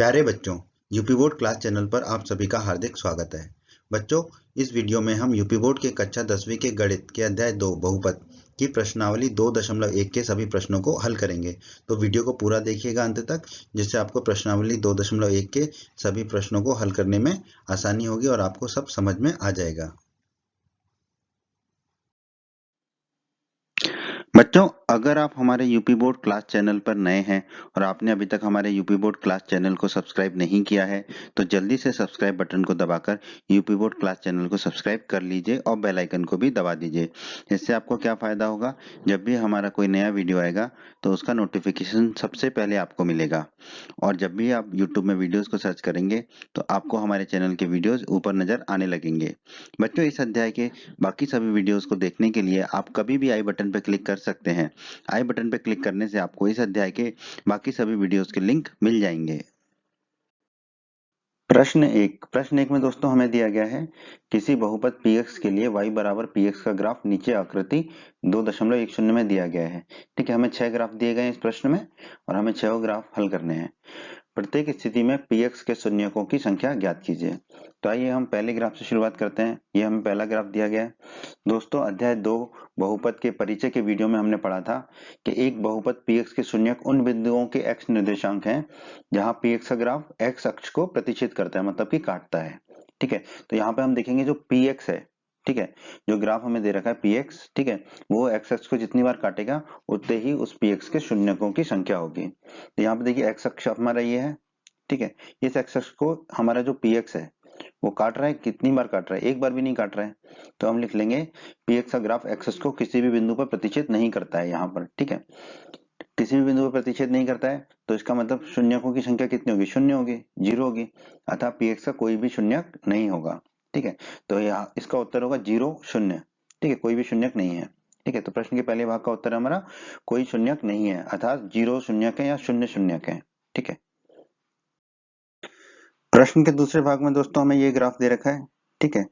प्यारे बच्चों, UP board class channel पर आप सभी का हार्दिक स्वागत है। बच्चों, इस वीडियो में हम यूपी बोर्ड के कक्षा 10वीं के गणित के अध्याय 2 बहुपद की प्रश्नावली 2.1 के सभी प्रश्नों को हल करेंगे। तो वीडियो को पूरा देखिएगा अंत तक, जिससे आपको प्रश्नावली 2.1 के सभी प्रश्नों को हल करने में आसानी होगी और आपको सब समझ में आ जाएगा। बच्चों, अगर आप हमारे यूपी बोर्ड क्लास चैनल पर नए हैं और आपने अभी तक हमारे यूपी बोर्ड क्लास चैनल को सब्सक्राइब नहीं किया है, तो जल्दी से सब्सक्राइब बटन को दबाकर यूपी बोर्ड क्लास चैनल को सब्सक्राइब कर लीजिए और बेल आइकन को भी दबा दीजिए। इससे आपको क्या फायदा होगा, जब भी हमारा कोई नया वीडियो आएगा तो उसका नोटिफिकेशन सबसे पहले आपको मिलेगा। और जब भी आप यूट्यूब में वीडियोज को सर्च करेंगे तो आपको हमारे चैनल के वीडियोज ऊपर नजर आने लगेंगे। बच्चों, इस अध्याय के बाकी सभी वीडियोस को देखने के लिए आप कभी भी आई बटन पर क्लिक कर सकते हैं। आई बटन पर क्लिक करने से आपको इस अध्याय के बाकी सभी वीडियोस के लिंक मिल जाएंगे। प्रश्न एक में दोस्तों हमें दिया गया है, किसी बहुपद px के लिए y बराबर px का ग्राफ नीचे आकृति 2.10 में दिया गया है। ठीक है, हमें 6 ग्राफ दिए गए हैं इस प्रश्न में और हमें 6 ग्राफ हल करने हैं। प्रत्येक स्थिति में px के शून्यकों की संख्या ज्ञात कीजिए। तो आइए हम पहले ग्राफ से शुरुआत करते हैं। ये हमें पहला ग्राफ दिया गया है। दोस्तों, अध्याय 2 बहुपद के परिचय के वीडियो में हमने पढ़ा था कि एक बहुपद px के शून्यक उन बिंदुओं के x निर्देशांक हैं जहां px का ग्राफ x अक्ष को प्रतिच्छेद करता है, मतलब कि काटता है। ठीक है, तो यहाँ पे हम देखेंगे जो px है, ठीक है, जो ग्राफ हमें दे रखा है px, ठीक है, वो x अक्ष को जितनी बार काटेगा उतने ही उस px के शून्यकों की संख्या होगी। तो यहाँ पे देखिए x अक्ष हमारा ये है, ठीक है, इस x अक्ष को हमारा जो px है वो काट रहा है, कितनी बार काट रहा है, एक बार भी नहीं काट रहा है। तो हम लिख लेंगे px का ग्राफ x अक्ष को किसी भी बिंदु पर प्रतिच्छेद नहीं करता है यहाँ पर। ठीक है, किसी भी बिंदु पर प्रतिच्छेद नहीं करता है तो इसका मतलब शून्यकों की संख्या कितनी होगी, शून्य होगी, जीरो होगी, अतः px का कोई भी शून्यक नहीं होगा। ठीक है, तो यहाँ इसका उत्तर होगा 0 0। ठीक है, कोई भी शून्यक नहीं है। ठीक है, तो प्रश्न के पहले भाग का उत्तर हमारा कोई शून्यक नहीं है, अर्थात 0 शून्यक है या शून्य शून्यक है। ठीक है, प्रश्न के दूसरे भाग में दोस्तों हमें ये ग्राफ दे रखा है, ठीक है,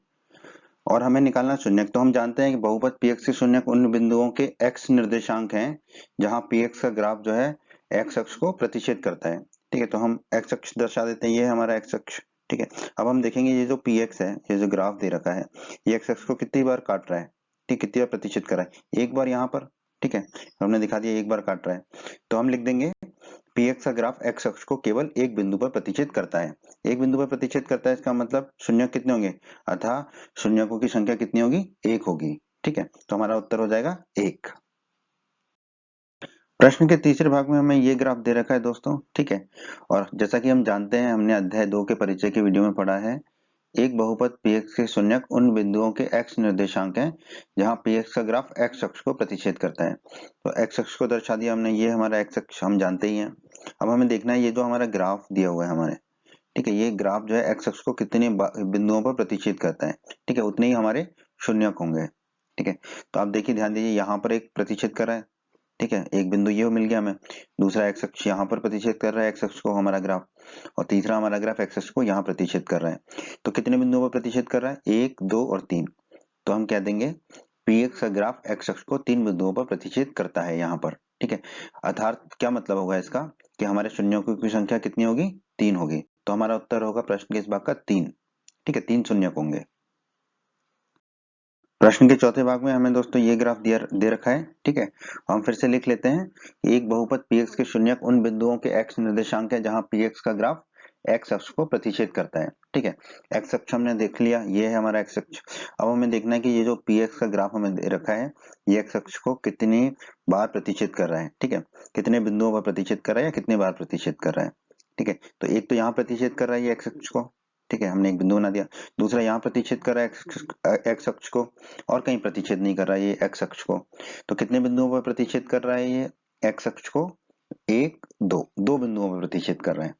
और हमें निकालना शून्यक। तो हम जानते हैं कि बहुपद px के शून्यक उन बिंदुओं के x निर्देशांक हैं जहां px का ग्राफ जो है x अक्ष को प्रतिच्छेद करता है। ठीक है, तो हम x अक्ष दर्शा देते हैं, ये है हमारा x अक्ष। ठीक है, अब हम देखेंगे ये जो px है, ये जो ग्राफ दे रखा है, ये x अक्ष को कितनी बार काट रहा है, ठीक, कितनी बार प्रतिच्छेद कर रहा है, एक बार यहाँ पर। ठीक है, हमने दिखा दिया एक बार काट रहा है। तो हम लिख देंगे px का ग्राफ x अक्ष को केवल एक बिंदु पर प्रतिच्छेद करता है। एक बिंदु पर प्रतिच्छेद करता है, इसका मतलब शून्यक कितने होंगे, अतः शून्यकों की संख्या कितनी होगी, एक होगी। ठीक है, तो हमारा उत्तर हो जाएगा 1। प्रश्न के तीसरे भाग में हमें ये ग्राफ दे रखा है दोस्तों। ठीक है, और जैसा कि हम जानते हैं, हमने अध्याय 2 के परिचय के वीडियो में पढ़ा है, एक बहुपद px के शून्यक उन बिंदुओं के x निर्देशांक हैं जहां px का ग्राफ x अक्ष को प्रतिच्छेद करता है। तो x अक्ष को दर्शा दिया हमने, ये हमारा x अक्ष हम जानते ही हैं। अब हमें देखना है ये जो हमारा ग्राफ दिया हुआ है हमारे, ठीक है, ये ग्राफ जो है x अक्ष को कितने बिंदुओं पर प्रतिच्छेद करता है। ठीक है, उतने ही हमारे शून्यक होंगे। ठीक है, तो आप देखिए, ध्यान दीजिए, यहाँ पर एक प्रतिच्छेद कर रहा है। ठीक है, एक बिंदु ये मिल गया हमें, दूसरा x अक्ष यहाँ पर प्रतिच्छेद कर रहा है x अक्ष को हमारा ग्राफ, और तीसरा हमारा ग्राफ x अक्ष को यहाँ प्रतिच्छेद कर रहा है। तो कितने बिंदुओं पर प्रतिच्छेद कर रहा है, 1 2 और 3। तो हम कह देंगे px का ग्राफ x अक्ष को 3 बिंदुओं पर प्रतिच्छेद करता है यहाँ पर। ठीक है, अर्थात क्या मतलब होगा इसका, कि हमारे शून्यकों की संख्या कितनी होगी, 3 होगी। तो हमारा उत्तर होगा प्रश्न के इस भाग का 3। ठीक है, 3 शून्यक होंगे। प्रश्न के चौथे भाग में हमें दोस्तों ये ग्राफ दे रखा है। ठीक है, हम फिर से लिख लेते हैं, एक बहुपद px के शून्यक उन बिंदुओं के x निर्देशांक है जहां px का ग्राफ x अक्ष को प्रतिच्छेद करता है। ठीक है, x अक्ष हमने देख लिया, ये है हमारा x अक्ष। अब हमें देखना है कि ये जो px का ग्राफ हमें दे रखा है, ये x अक्ष को कितनी बार प्रतिच्छेद कर रहा है। ठीक है, कितने बिंदुओं पर प्रतिच्छेद कर रहा है या कितनी बार प्रतिच्छेद कर रहा है। ठीक है, तो एक तो यहाँ प्रतिच्छेद कर रहा है ये x अक्ष को, ठीक है, हमने एक बिंदु बना दिया। दूसरा यहाँ प्रतिच्छेद कर रहा है x अक्ष को, और कहीं प्रतिच्छेद नहीं कर रहा है ये x अक्ष को। तो कितने बिंदुओं पर प्रतिच्छेद कर रहा है ये x अक्ष को, 1 2, दो बिंदुओं पर प्रतिच्छेद कर रहे हैं।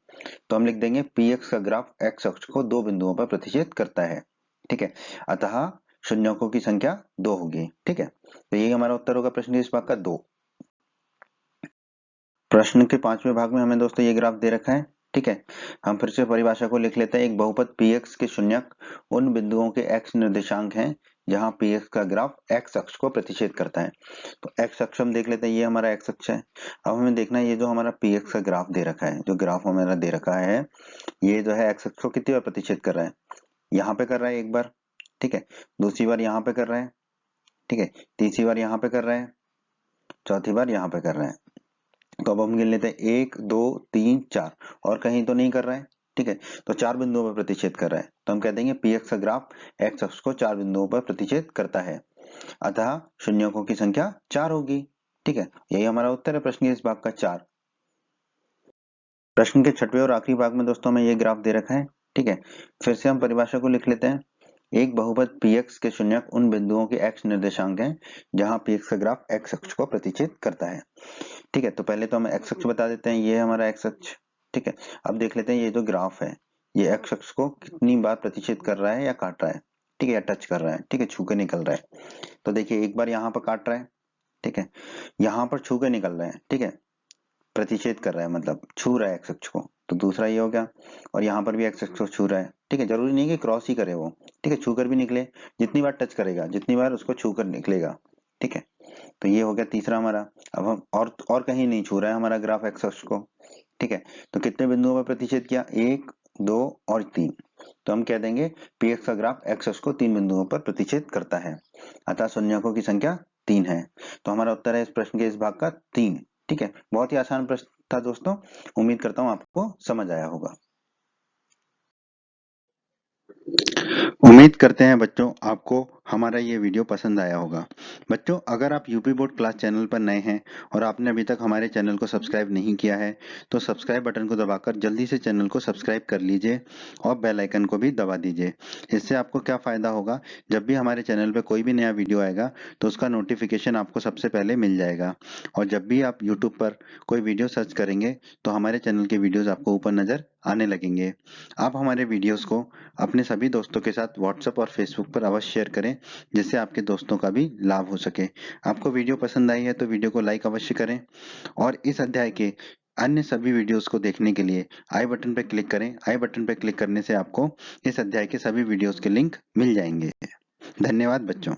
तो हम लिख देंगे px का ग्राफ x अक्ष को 2 बिंदुओं पर प्रतिच्छेद करता है। ठीक है, अतः शून्यकों की संख्या 2 होगी। ठीक है, तो यही हमारा उत्तर होगा प्रश्न के इस भाग का 2। प्रश्न के 5वें भाग में हमें दोस्तों ये ग्राफ दे रखा है। ठीक है, हम फिर से परिभाषा को लिख लेते हैं, एक बहुपद px के शून्यक उन बिंदुओं के x निर्देशांक हैं जहां px का ग्राफ x अक्ष को प्रतिच्छेद करता है। तो x अक्ष हम देख लेते हैं, ये हमारा x अक्ष है। अब हमें देखना है ये जो हमारा px का ग्राफ दे रखा है, जो ग्राफ हमारा दे रखा है, ये जो है x अक्ष को कितनी बार प्रतिच्छेद कर रहा है, यहाँ पे कर रहा है एक बार, ठीक है, दूसरी बार यहाँ पे कर रहा है, ठीक है, तीसरी बार यहाँ पे कर रहा है, चौथी बार यहाँ पे कर रहा है। तो अब हम गिन लेते हैं 1 2 3 4, और कहीं तो नहीं कर रहा है, ठीक है, तो 4 बिंदुओं पर प्रतिच्छेद कर रहा है। तो हम कह देंगे px का ग्राफ x अक्ष को 4 बिंदुओं पर प्रतिच्छेद करता है, अतः शून्यकों की संख्या 4 होगी। ठीक है, यही हमारा उत्तर है प्रश्न के इस भाग का 4। प्रश्न के छठवें और आखिरी भाग में दोस्तों हमें ये ग्राफ दे रखा है, ठीक है, फिर से हम परिभाषा को लिख लेते हैं। एक बहुपद px के शून्यक उन बिंदुओं के x निर्देशांक हैं जहां px का ग्राफ x अक्ष को प्रतिच्छेद करता है। ठीक है, तो पहले तो हम x अक्ष बता देते हैं, ये है हमारा x अक्ष। ठीक है, अब देख लेते हैं ये जो ग्राफ है, ये x अक्ष को कितनी बार प्रतिच्छेद कर रहा है या काट रहा है, ठीक है, या टच कर रहा है, ठीक है, छू के निकल रहा है। तो देखिए एक बार यहाँ पर काट रहा है, ठीक है, यहाँ पर छू के निकल रहा है, ठीक है, प्रतिच्छेद कर रहा है मतलब छू रहा है x अक्ष को, तो दूसरा ये हो गया। और यहाँ पर भी x अक्ष को छू रहा है, ठीक है, जरूरी नहीं कि क्रॉस ही करे वो, ठीक है, छू कर भी निकले, जितनी बार टच करेगा जितनी बार उसको छू कर निकलेगा, ठीक है, तो ये हो गया तीसरा हमारा। अब हम और कहीं नहीं छू रहा है हमारा ग्राफ x अक्ष को, ठीक है, तो कितने बिंदुओं पर प्रतिच्छेद किया, 1 2 और 3, तो हम कह देंगे px का ग्राफ x अक्ष को 3 बिंदुओं पर प्रतिच्छेद करता है, अतः शून्यकों की संख्या 3 है। तो हमारा उत्तर है इस प्रश्न के इस भाग का 3। ठीक है, बहुत ही आसान प्रश्न था दोस्तों, उम्मीद करता हूं आपको समझ आया होगा। उम्मीद करते हैं बच्चों आपको हमारा ये वीडियो पसंद आया होगा। बच्चों अगर आप यूपी बोर्ड क्लास चैनल पर नए हैं और आपने अभी तक हमारे चैनल को सब्सक्राइब नहीं किया है तो सब्सक्राइब बटन को दबाकर जल्दी से चैनल को सब्सक्राइब कर लीजिए और बेल आइकन को भी दबा दीजिए। इससे आपको क्या फ़ायदा होगा, जब भी हमारे चैनल पर कोई भी नया वीडियो आएगा तो उसका नोटिफिकेशन आपको सबसे पहले मिल जाएगा, और जब भी आप यूट्यूब पर कोई वीडियो सर्च करेंगे तो हमारे चैनल के वीडियोज़ आपको ऊपर नज़र आने लगेंगे। आप हमारे वीडियोज़ को अपने सभी दोस्तों के साथ व्हाट्सएप और फेसबुक पर अवश्य शेयर करें, जिससे आपके दोस्तों का भी लाभ हो सके। आपको वीडियो पसंद आई है तो वीडियो को लाइक अवश्य करें, और इस अध्याय के अन्य सभी वीडियोस को देखने के लिए आई बटन पर क्लिक करें। आई बटन पर क्लिक करने से आपको इस अध्याय के सभी वीडियोस के लिंक मिल जाएंगे। धन्यवाद बच्चों।